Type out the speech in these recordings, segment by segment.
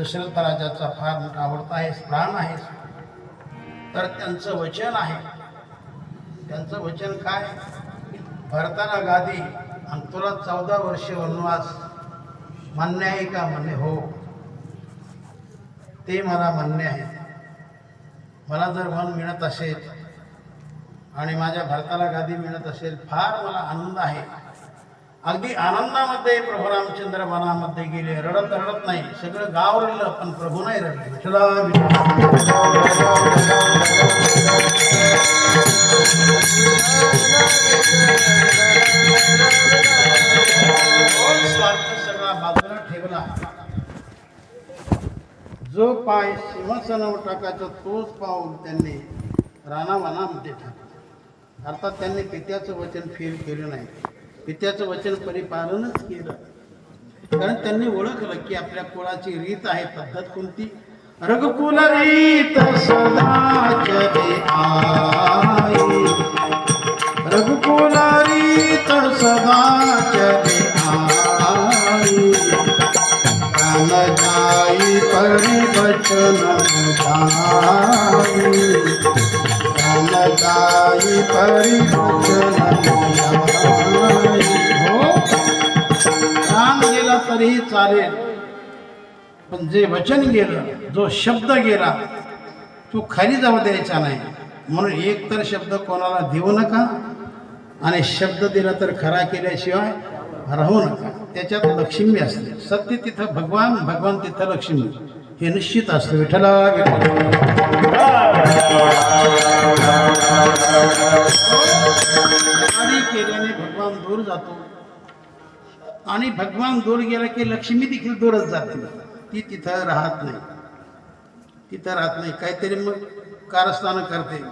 दशरथ राजाचा फार मोठा आवडता आहे, प्राण आहे. तर त्यांचं वचन आहे. त्यांचं वचन काय? भरताला गादी आणि तुला 14 वर्ष वनवास मान्य आहे का? म्हणे हो, ते मला मान्य आहे. मला जर वन मिळत असेल आणि माझ्या भरताला गादी मिळत असेल, फार मला आनंद आहे. अगदी आनंदामध्ये प्रभू रामचंद्र वनामध्ये गेले. रडत रडत नाही, सगळं गाव रडलं पण प्रभू नाही रडले. स्वार्थ सगळा बाजूला ठेवला. जो पाय सिंहासनावर टाकायचा तोच पाऊल त्यांनी रानावनामध्ये टाकला. अर्थात त्यांनी पित्याचं वचन फेल केलं नाही, पित्याचं वचन परिपालनच केलं. कारण त्यांनी ओळखलं की आपल्या कुळाची रीत आहे, पद्धत कोणती? रघुकुल रीत सदा चली आई, रघुकुल रीत सदा चली आई, प्राण जाई परिवचन जाई, प्राण जाई परिवचन जाई. हो, प्राण गेला तरीही चालेल, पण जे वचन गेलं, जो शब्द गेला, तो खाली जाऊ द्यायचा नाही. म्हणून एक तर शब्द कोणाला देऊ नका, आणि शब्द दिला तर खरा केल्याशिवाय राहू नका. त्याच्यात लक्ष्मी असते. सत्य तिथं भगवान, भगवान तिथं लक्ष्मी, हे निश्चित असतं. विठ्ठला केल्याने भगवान दूर जातो, आणि भगवान दूर गेला की लक्ष्मी देखील दूरच जाते. ती तिथं राहत नाही, तिथं राहत नाही. काहीतरी मग कारस्थान करते,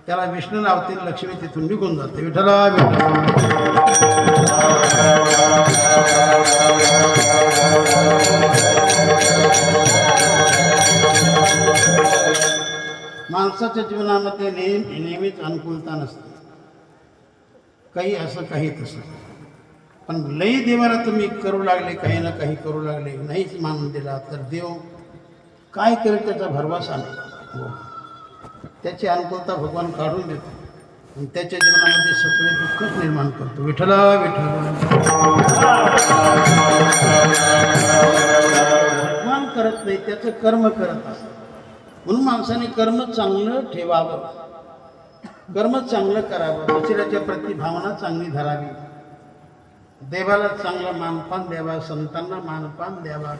त्याला विष्णू लावते, लक्ष्मी तिथून निघून जाते. विठ्ठला माणसाच्या जीवनामध्ये नेहमीच अनुकूलता नसते. काही असं काही तसं, पण लई देवाला तुम्ही करू लागले, काही ना काही करू लागले, नाहीच मान दिला तर देव काय करेल त्याचा भरवसा नाही. हो, त्याची अनुकूलता भगवान काढून देतो आणि त्याच्या जीवनामध्ये सगळे दुःखच निर्माण करतो. विठ्ठला भगवान करत नाही, त्याचं कर्म करत असतं. म्हणून माणसाने कर्म चांगलं ठेवावं, कर्म चांगलं करावं, दुसऱ्याच्या प्रती भावना चांगली धरावी, देवाला चांगला मानपान द्यावा, संतांना मानपान द्यावा.